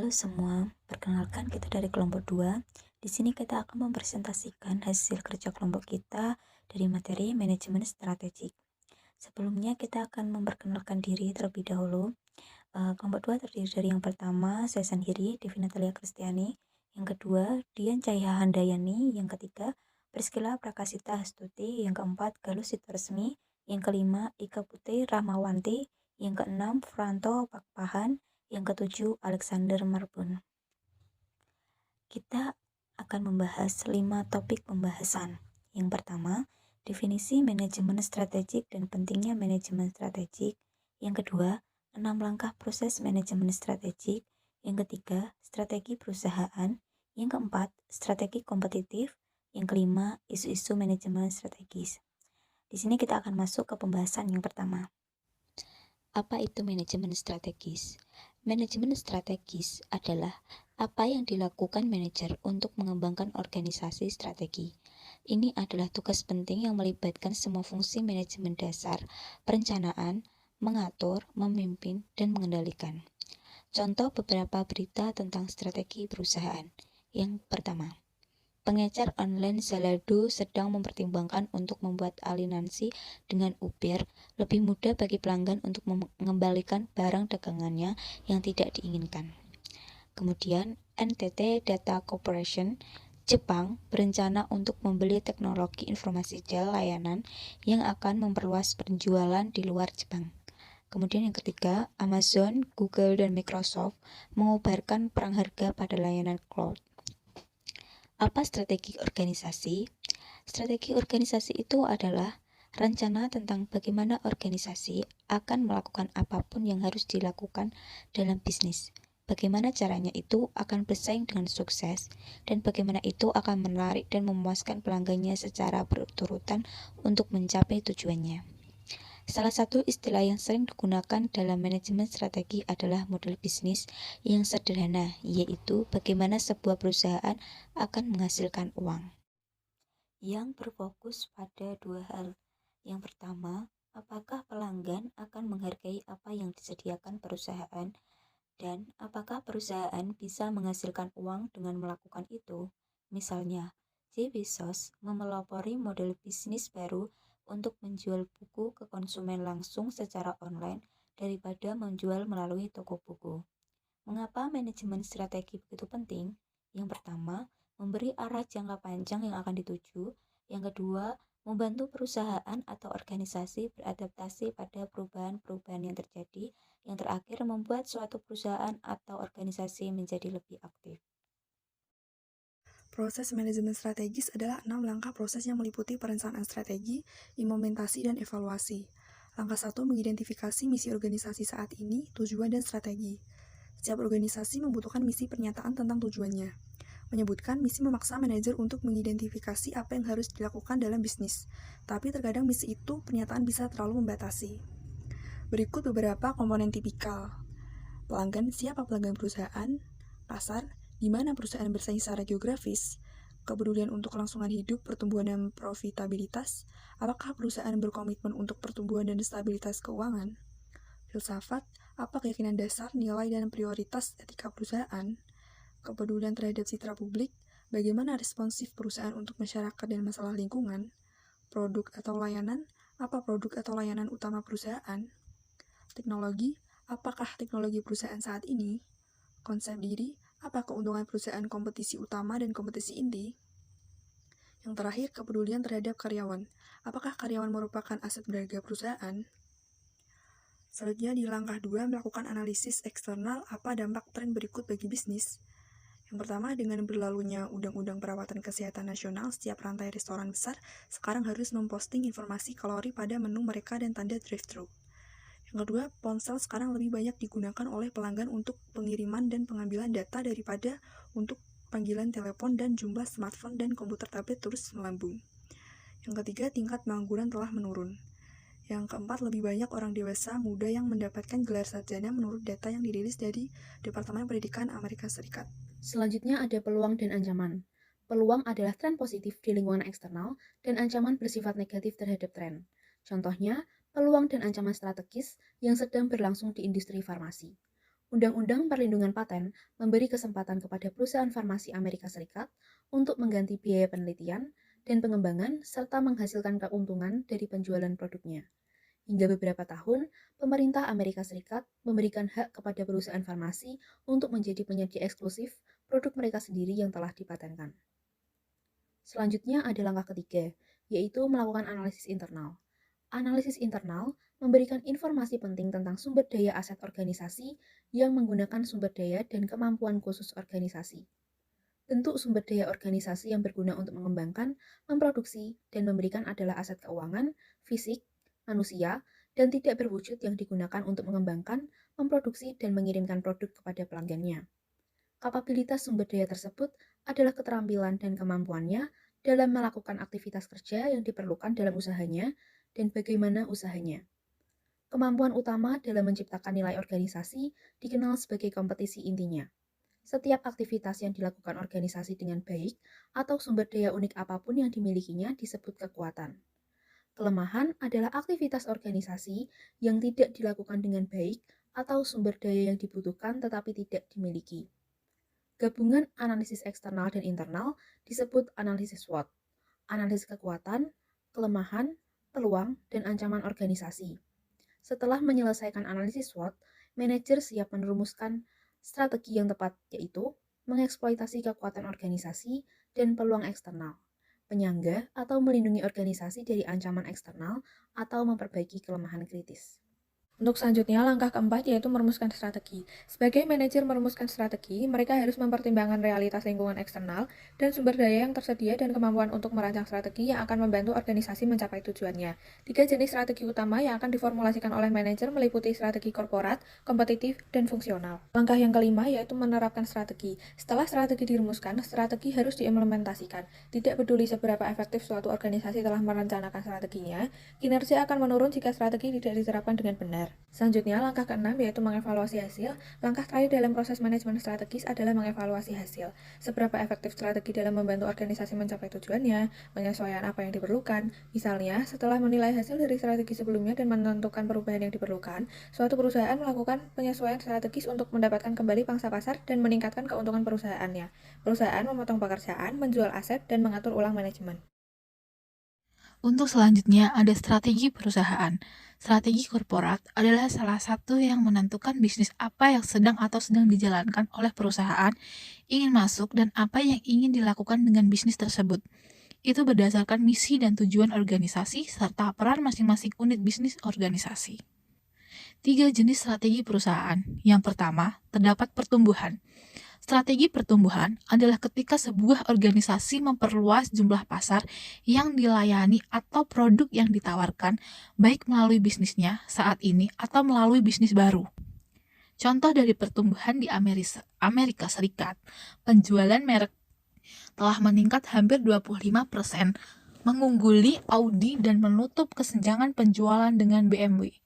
Halo semua, perkenalkan kita dari kelompok 2. Di sini kita akan mempresentasikan hasil kerja kelompok kita dari materi manajemen strategik. Sebelumnya kita akan memperkenalkan diri terlebih dahulu. Kelompok 2 terdiri dari yang pertama, saya sendiri, Devi Natalia Kristiani. Yang kedua, Dian Cahya Handayani. Yang ketiga, Priscilla Prakasita Astuti. Yang keempat, Galus Sitoresmi. Yang kelima, Ika Putri Rahmawanti. Yang keenam, Franto Pakpahan. Yang ketujuh, Alexander Marbun. Kita akan membahas 5 topik pembahasan. Yang pertama, definisi manajemen strategik dan pentingnya manajemen strategik. Yang kedua, 6 langkah proses manajemen strategik. Yang ketiga, strategi perusahaan. Yang keempat, strategi kompetitif. Yang kelima, isu-isu manajemen strategis. Di sini kita akan masuk ke pembahasan yang pertama. Apa itu manajemen strategis? Manajemen strategis adalah apa yang dilakukan manajer untuk mengembangkan organisasi strategi. Ini adalah tugas penting yang melibatkan semua fungsi manajemen dasar, perencanaan, mengatur, memimpin, dan mengendalikan. Contoh beberapa berita tentang strategi perusahaan. Yang pertama, pengecer online Zalando sedang mempertimbangkan untuk membuat aliansi dengan Uber lebih mudah bagi pelanggan untuk mengembalikan barang dagangannya yang tidak diinginkan. Kemudian, NTT Data Corporation Jepang berencana untuk membeli teknologi informasi jasa layanan yang akan memperluas penjualan di luar Jepang. Kemudian yang ketiga, Amazon, Google, dan Microsoft mengobarkan perang harga pada layanan cloud. Apa strategi organisasi? Strategi organisasi itu adalah rencana tentang bagaimana organisasi akan melakukan apapun yang harus dilakukan dalam bisnis. Bagaimana caranya itu akan bersaing dengan sukses, dan bagaimana itu akan menarik dan memuaskan pelanggannya secara berurutan untuk mencapai tujuannya. Salah satu istilah yang sering digunakan dalam manajemen strategi adalah model bisnis yang sederhana, yaitu bagaimana sebuah perusahaan akan menghasilkan uang. Yang berfokus pada dua hal. Yang pertama, apakah pelanggan akan menghargai apa yang disediakan perusahaan, dan apakah perusahaan bisa menghasilkan uang dengan melakukan itu. Misalnya, Jeff Bezos memelopori model bisnis baru untuk menjual buku ke konsumen langsung secara online daripada menjual melalui toko buku. Mengapa manajemen strategi begitu penting? Yang pertama, memberi arah jangka panjang yang akan dituju. Yang kedua, membantu perusahaan atau organisasi beradaptasi pada perubahan-perubahan yang terjadi. Yang terakhir, membuat suatu perusahaan atau organisasi menjadi lebih aktif. Proses manajemen strategis adalah 6 langkah proses yang meliputi perencanaan strategi, implementasi, dan evaluasi. Langkah 1, mengidentifikasi misi organisasi saat ini, tujuan, dan strategi. Setiap organisasi membutuhkan misi pernyataan tentang tujuannya. Menyebutkan misi memaksa manajer untuk mengidentifikasi apa yang harus dilakukan dalam bisnis, tapi terkadang misi itu pernyataan bisa terlalu membatasi. Berikut beberapa komponen tipikal. Pelanggan, siapa pelanggan perusahaan? Pasar, di mana perusahaan bersaing secara geografis? Kepedulian untuk kelangsungan hidup, pertumbuhan dan profitabilitas? Apakah perusahaan berkomitmen untuk pertumbuhan dan stabilitas keuangan? Filsafat, apa keyakinan dasar, nilai, dan prioritas etika perusahaan? Kepedulian terhadap citra publik, bagaimana responsif perusahaan untuk masyarakat dan masalah lingkungan? Produk atau layanan, apa produk atau layanan utama perusahaan? Teknologi, apakah teknologi perusahaan saat ini? Konsep diri, apa keuntungan perusahaan kompetisi utama dan kompetisi inti? Yang terakhir, kepedulian terhadap karyawan. Apakah karyawan merupakan aset berharga perusahaan? Selanjutnya di langkah 2, melakukan analisis eksternal apa dampak tren berikut bagi bisnis. Yang pertama, dengan berlalunya Undang-Undang Perawatan Kesehatan Nasional, setiap rantai restoran besar sekarang harus memposting informasi kalori pada menu mereka dan tanda drive-thru. Yang kedua, ponsel sekarang lebih banyak digunakan oleh pelanggan untuk pengiriman dan pengambilan data daripada untuk panggilan telepon, dan jumlah smartphone dan komputer tablet terus melambung. Yang ketiga, tingkat pengangguran telah menurun. Yang keempat, lebih banyak orang dewasa muda yang mendapatkan gelar sarjana menurut data yang dirilis dari Departemen Pendidikan Amerika Serikat. Selanjutnya ada peluang dan ancaman. Peluang adalah tren positif di lingkungan eksternal dan ancaman bersifat negatif terhadap tren. Contohnya, peluang dan ancaman strategis yang sedang berlangsung di industri farmasi. Undang-Undang Perlindungan Paten memberi kesempatan kepada perusahaan farmasi Amerika Serikat untuk mengganti biaya penelitian dan pengembangan serta menghasilkan keuntungan dari penjualan produknya. Hingga beberapa tahun, pemerintah Amerika Serikat memberikan hak kepada perusahaan farmasi untuk menjadi penyedia eksklusif produk mereka sendiri yang telah dipatenkan. Selanjutnya ada langkah ketiga, yaitu melakukan analisis internal. Analisis internal memberikan informasi penting tentang sumber daya aset organisasi yang menggunakan sumber daya dan kemampuan khusus organisasi. Bentuk sumber daya organisasi yang berguna untuk mengembangkan, memproduksi, dan memberikan adalah aset keuangan, fisik, manusia, dan tidak berwujud yang digunakan untuk mengembangkan, memproduksi, dan mengirimkan produk kepada pelanggannya. Kapabilitas sumber daya tersebut adalah keterampilan dan kemampuannya dalam melakukan aktivitas kerja yang diperlukan dalam usahanya dan bagaimana usahanya. Kemampuan utama dalam menciptakan nilai organisasi dikenal sebagai kompetisi intinya. Setiap aktivitas yang dilakukan organisasi dengan baik atau sumber daya unik apapun yang dimilikinya disebut kekuatan. Kelemahan adalah aktivitas organisasi yang tidak dilakukan dengan baik atau sumber daya yang dibutuhkan tetapi tidak dimiliki. Gabungan analisis eksternal dan internal disebut analisis SWOT. Analisis kekuatan, kelemahan, peluang, dan ancaman organisasi. Setelah menyelesaikan analisis SWOT, manajer siap merumuskan strategi yang tepat, yaitu mengeksploitasi kekuatan organisasi dan peluang eksternal, penyangga atau melindungi organisasi dari ancaman eksternal, atau memperbaiki kelemahan kritis. Untuk selanjutnya, langkah keempat yaitu merumuskan strategi. Sebagai manajer merumuskan strategi, mereka harus mempertimbangkan realitas lingkungan eksternal dan sumber daya yang tersedia dan kemampuan untuk merancang strategi yang akan membantu organisasi mencapai tujuannya. 3 jenis strategi utama yang akan diformulasikan oleh manajer meliputi strategi korporat, kompetitif, dan fungsional. Langkah yang kelima yaitu menerapkan strategi. Setelah strategi dirumuskan, strategi harus diimplementasikan. Tidak peduli seberapa efektif suatu organisasi telah merencanakan strateginya, kinerja akan menurun jika strategi tidak diterapkan dengan benar. Selanjutnya, langkah keenam yaitu mengevaluasi hasil. Langkah terakhir dalam proses manajemen strategis adalah mengevaluasi hasil. Seberapa efektif strategi dalam membantu organisasi mencapai tujuannya, penyesuaian apa yang diperlukan. Misalnya, setelah menilai hasil dari strategi sebelumnya dan menentukan perubahan yang diperlukan, suatu perusahaan melakukan penyesuaian strategis untuk mendapatkan kembali pangsa pasar dan meningkatkan keuntungan perusahaannya. Perusahaan memotong pekerjaan, menjual aset, dan mengatur ulang manajemen. Untuk selanjutnya ada strategi perusahaan. Strategi korporat adalah salah satu yang menentukan bisnis apa yang sedang dijalankan oleh perusahaan, ingin masuk dan apa yang ingin dilakukan dengan bisnis tersebut. Itu berdasarkan misi dan tujuan organisasi serta peran masing-masing unit bisnis organisasi. 3 jenis strategi perusahaan. Yang pertama, terdapat pertumbuhan. Strategi pertumbuhan adalah ketika sebuah organisasi memperluas jumlah pasar yang dilayani atau produk yang ditawarkan, baik melalui bisnisnya saat ini atau melalui bisnis baru. Contoh dari pertumbuhan di Amerika Serikat, penjualan merek telah meningkat hampir 25%, mengungguli Audi dan menutup kesenjangan penjualan dengan BMW.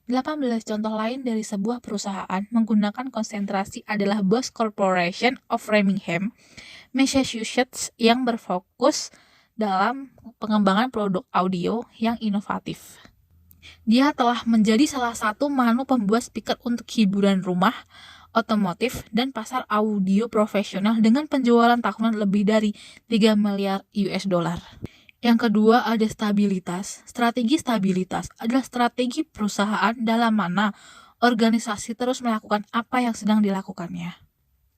18 contoh lain dari sebuah perusahaan menggunakan konsentrasi adalah Bose Corporation of Framingham, Massachusetts yang berfokus dalam pengembangan produk audio yang inovatif. Dia telah menjadi salah satu manu pembuat speaker untuk hiburan rumah, otomotif, dan pasar audio profesional dengan penjualan tahunan lebih dari 3 miliar US dollar. Yang kedua ada stabilitas. Strategi stabilitas adalah strategi perusahaan dalam mana organisasi terus melakukan apa yang sedang dilakukannya.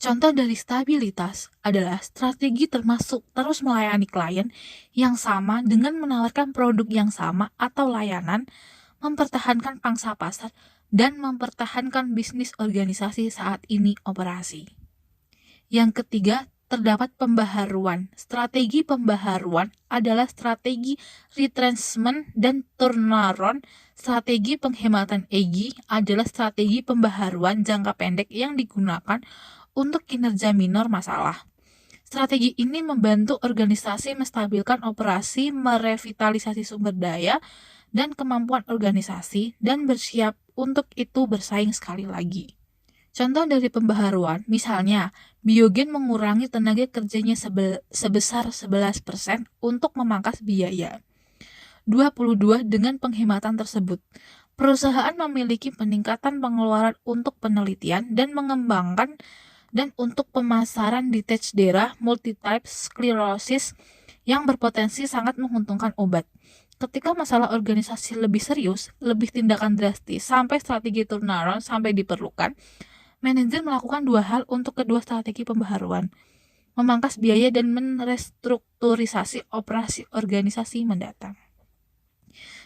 Contoh dari stabilitas adalah strategi termasuk terus melayani klien yang sama dengan menawarkan produk yang sama atau layanan, mempertahankan pangsa pasar, dan mempertahankan bisnis organisasi saat ini operasi. Yang ketiga, terdapat pembaharuan. Strategi pembaharuan adalah strategi retrenchment dan turnaround. Strategi penghematan EG adalah strategi pembaharuan jangka pendek yang digunakan untuk kinerja minor masalah. Strategi ini membantu organisasi menstabilkan operasi, merevitalisasi sumber daya dan kemampuan organisasi, dan bersiap untuk itu bersaing sekali lagi. Contoh dari pembaharuan, misalnya, Biogen mengurangi tenaga kerjanya sebesar 11% untuk memangkas biaya. 2022 dengan penghematan tersebut. Perusahaan memiliki peningkatan pengeluaran untuk penelitian dan mengembangkan dan untuk pemasaran detached darah multitype sclerosis yang berpotensi sangat menguntungkan obat. Ketika masalah organisasi lebih serius, lebih tindakan drastis, sampai strategi turnaround sampai diperlukan, manajer melakukan dua hal untuk kedua strategi pembaharuan: memangkas biaya dan merestrukturisasi operasi organisasi mendatang.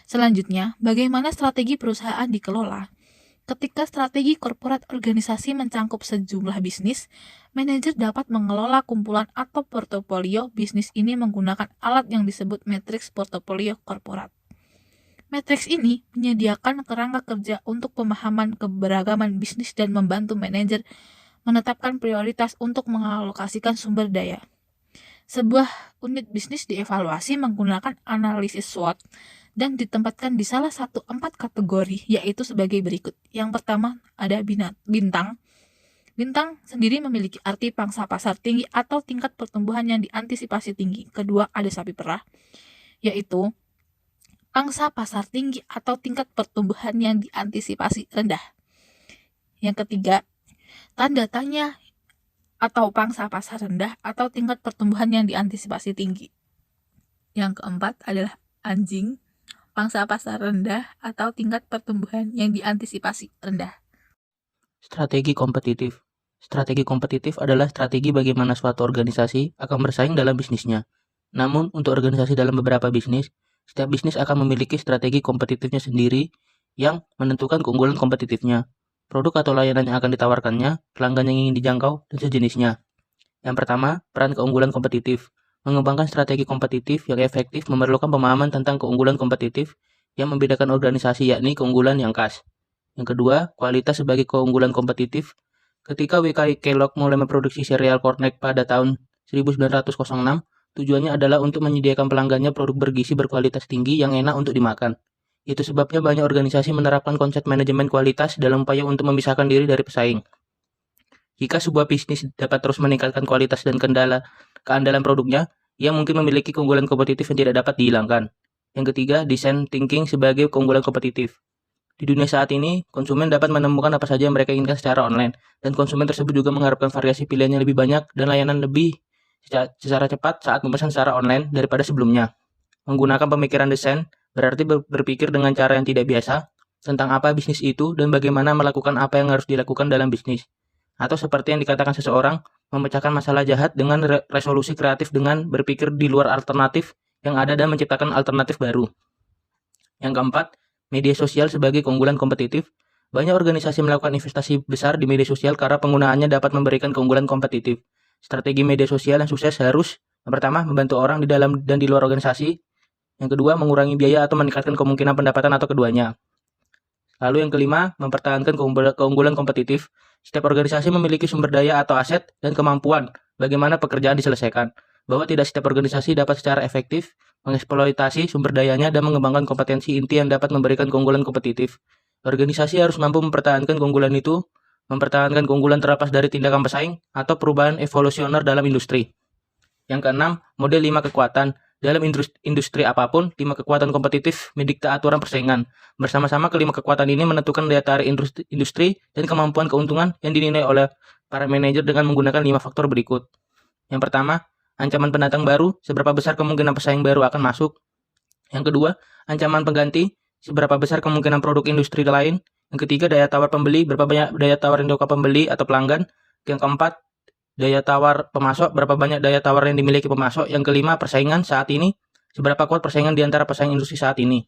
Selanjutnya, bagaimana strategi perusahaan dikelola? Ketika strategi korporat organisasi mencangkup sejumlah bisnis, manajer dapat mengelola kumpulan atau portofolio bisnis ini menggunakan alat yang disebut matriks portofolio korporat. Matriks ini menyediakan kerangka kerja untuk pemahaman keberagaman bisnis dan membantu manajer menetapkan prioritas untuk mengalokasikan sumber daya. Sebuah unit bisnis dievaluasi menggunakan analisis SWOT dan ditempatkan di salah satu 4 kategori, yaitu sebagai berikut. Yang pertama ada bintang. Bintang sendiri memiliki arti pangsa pasar tinggi atau tingkat pertumbuhan yang diantisipasi tinggi. Kedua ada sapi perah, yaitu pangsa pasar tinggi atau tingkat pertumbuhan yang diantisipasi rendah. Yang ketiga, tanda tanya atau pangsa pasar rendah atau tingkat pertumbuhan yang diantisipasi tinggi. Yang keempat adalah anjing, pangsa pasar rendah atau tingkat pertumbuhan yang diantisipasi rendah. Strategi kompetitif. Strategi kompetitif adalah strategi bagaimana suatu organisasi akan bersaing dalam bisnisnya. Namun, untuk organisasi dalam beberapa bisnis, setiap bisnis akan memiliki strategi kompetitifnya sendiri yang menentukan keunggulan kompetitifnya, produk atau layanan yang akan ditawarkannya, pelanggan yang ingin dijangkau, dan sejenisnya. Yang pertama, peran keunggulan kompetitif. Mengembangkan strategi kompetitif yang efektif memerlukan pemahaman tentang keunggulan kompetitif yang membedakan organisasi, yakni keunggulan yang khas. Yang kedua, kualitas sebagai keunggulan kompetitif. Ketika WK Kellogg mulai memproduksi sereal Cornflakes pada tahun 1906, tujuannya adalah untuk menyediakan pelanggannya produk bergizi berkualitas tinggi yang enak untuk dimakan. Itu sebabnya banyak organisasi menerapkan konsep manajemen kualitas dalam upaya untuk memisahkan diri dari pesaing. Jika sebuah bisnis dapat terus meningkatkan kualitas dan keandalan produknya, ia mungkin memiliki keunggulan kompetitif yang tidak dapat dihilangkan. Yang ketiga, design thinking sebagai keunggulan kompetitif. Di dunia saat ini, konsumen dapat menemukan apa saja yang mereka inginkan secara online, dan konsumen tersebut juga mengharapkan variasi pilihannya lebih banyak dan layanan lebih secara cepat saat memesan secara online daripada sebelumnya. Menggunakan pemikiran desain berarti berpikir dengan cara yang tidak biasa tentang apa bisnis itu dan bagaimana melakukan apa yang harus dilakukan dalam bisnis. Atau seperti yang dikatakan seseorang, memecahkan masalah jahat dengan resolusi kreatif dengan berpikir di luar alternatif yang ada dan menciptakan alternatif baru. Yang keempat, media sosial sebagai keunggulan kompetitif. Banyak organisasi melakukan investasi besar di media sosial karena penggunaannya dapat memberikan keunggulan kompetitif. Strategi media sosial yang sukses harus, yang pertama, membantu orang di dalam dan di luar organisasi. Yang kedua, mengurangi biaya atau meningkatkan kemungkinan pendapatan atau keduanya. Lalu yang kelima, mempertahankan keunggulan kompetitif. Setiap organisasi memiliki sumber daya atau aset dan kemampuan bagaimana pekerjaan diselesaikan, bahwa tidak setiap organisasi dapat secara efektif mengeksploitasi sumber dayanya dan mengembangkan kompetensi inti yang dapat memberikan keunggulan kompetitif. Organisasi harus mampu mempertahankan keunggulan itu, mempertahankan keunggulan terlepas dari tindakan pesaing atau perubahan evolusioner dalam industri. Yang keenam, model 5 kekuatan. Dalam industri apapun, 5 kekuatan kompetitif mendikte aturan persaingan. Bersama-sama kelima kekuatan ini menentukan daya tarik industri dan kemampuan keuntungan yang dinilai oleh para manajer dengan menggunakan 5 faktor berikut. Yang pertama, ancaman pendatang baru, seberapa besar kemungkinan pesaing baru akan masuk. Yang kedua, ancaman pengganti, seberapa besar kemungkinan produk industri lain. Yang ketiga, daya tawar pembeli, berapa banyak daya tawar yang dilakukan pembeli atau pelanggan. Yang keempat, daya tawar pemasok, berapa banyak daya tawar yang dimiliki pemasok. Yang kelima, persaingan saat ini, seberapa kuat persaingan di antara pesaing industri saat ini.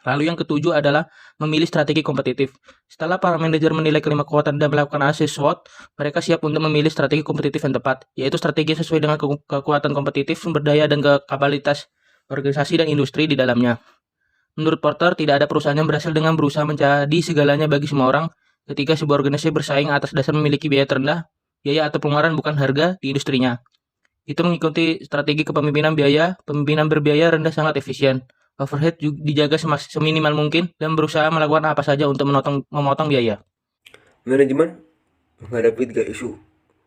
Lalu yang ketujuh adalah memilih strategi kompetitif. Setelah para manajer menilai kelima kekuatan dan melakukan analisis SWOT, mereka siap untuk memilih strategi kompetitif yang tepat, yaitu strategi sesuai dengan kekuatan kompetitif, sumber daya, dan kapabilitas organisasi dan industri di dalamnya. Menurut Porter, tidak ada perusahaan yang berhasil dengan berusaha menjadi segalanya bagi semua orang. Ketika sebuah organisasi bersaing atas dasar memiliki biaya terendah, biaya atau pengeluaran bukan harga di industrinya. Itu mengikuti strategi kepemimpinan biaya, pemimpinan berbiaya rendah sangat efisien. Overhead dijaga seminimal mungkin dan berusaha melakukan apa saja untuk memotong biaya. Manajemen menghadapi 3 isu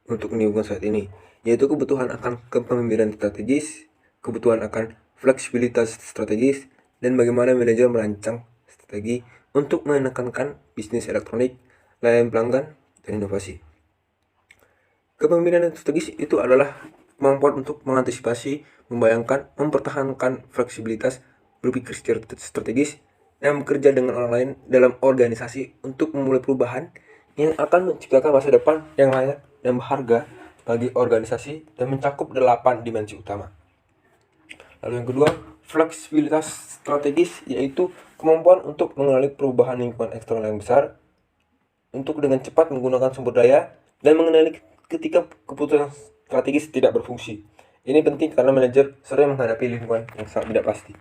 untuk lingkungan saat ini, yaitu kebutuhan akan kepemimpinan strategis, kebutuhan akan fleksibilitas strategis, dan bagaimana manajer merancang strategi untuk menekankan bisnis elektronik, layanan pelanggan, dan inovasi. Kepemimpinan strategis itu adalah kemampuan untuk mengantisipasi, membayangkan, mempertahankan fleksibilitas, berpikir strategis, dan bekerja dengan orang lain dalam organisasi untuk memulai perubahan yang akan menciptakan masa depan yang layak dan berharga bagi organisasi dan mencakup 8 dimensi utama. Lalu yang kedua, fleksibilitas strategis, yaitu kemampuan untuk mengenali perubahan lingkungan eksternal yang besar, untuk dengan cepat menggunakan sumber daya, dan mengenali ketika keputusan strategis tidak berfungsi. Ini penting karena manajer sering menghadapi lingkungan yang sangat tidak pasti.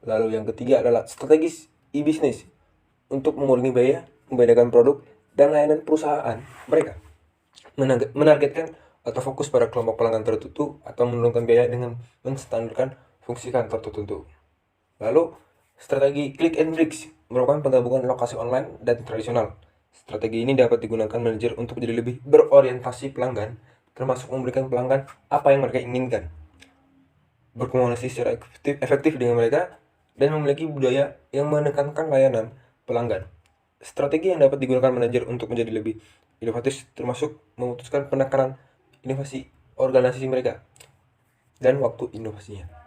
Lalu yang ketiga adalah strategis e-business, untuk mengurangi biaya, membedakan produk dan layanan perusahaan mereka, menargetkan atau fokus pada kelompok pelanggan tertentu, atau menurunkan biaya dengan menstandarkan fungsi kantor tertentu. Lalu strategi click and bricks merupakan penggabungan lokasi online dan tradisional. Strategi ini dapat digunakan manajer untuk menjadi lebih berorientasi pelanggan, termasuk memberikan pelanggan apa yang mereka inginkan, berkomunikasi secara efektif dengan mereka, dan memiliki budaya yang menekankan layanan pelanggan. Strategi yang dapat digunakan manajer untuk menjadi lebih inovatif termasuk memutuskan penekanan inovasi organisasi mereka dan waktu inovasinya.